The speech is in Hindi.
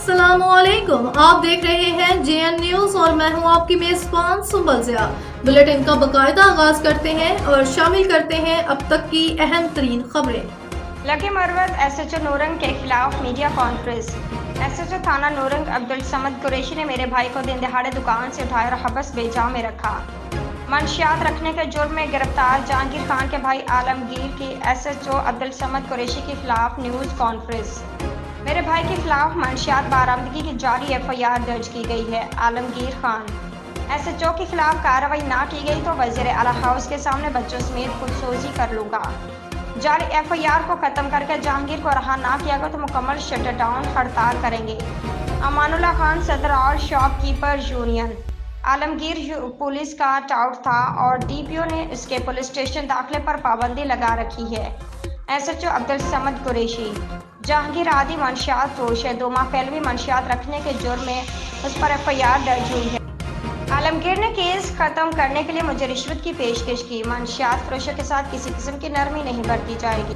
अस्सलामुअलैकुम, आप देख रहे हैं जेएन न्यूज और मैं हूं आपकी मेजबान सुंबल ज़िया। बुलेटिन का बाकायदा आगाज करते हैं और शामिल करते हैं अब तक की अहम तरीन खबरें। लकी मरवत एसएचओ नूरंग के खिलाफ मीडिया कॉन्फ्रेंस। एसएचओ थाना नूरंग अब्दुल समद कुरैशी ने मेरे भाई को दिन दहाड़े दुकान से उठाकर हबस बेजा में रखा। मंशियात रखने के जुर्म में गिरफ्तार जहांगीर खान के भाई आलमगीर की एसएचओ अब्दुल समद कुरैशी के खिलाफ न्यूज़ कॉन्फ्रेंस। मेरे भाई के खिलाफ मंशियात बरामदगी की जारी एफआईआर दर्ज की गई है। आलमगीर खान एसएचओ के खिलाफ कार्रवाई ना की गई तो वज़ीर आला हाउस के सामने बच्चों समेत खुदसोजी कर लूँगा। जारी एफआईआर को खत्म करके जहांगीर को रहा ना किया गया तो मुकम्मल शटडाउन हड़ताल करेंगे। अमानुल्लाह खान सदर और शॉपकीपर यूनियन। आलमगीर पुलिस का टाउट था और डीपीओ ने इसके पुलिस स्टेशन दाखिले पर पाबंदी लगा रखी है। एसएचओ अब्दुल समद कुरैशी जहांगीर आदि मंशियात फरोश है। 2 माह पहले भी मंशियात रखने के जुर्म में उस पर एफआईआर दर्ज हुई है। आलमगीर ने केस खत्म करने के लिए मुझे रिश्वत की पेशकश की। मंशियात फरोशों के साथ किसी किस्म की नरमी नहीं बरती जाएगी।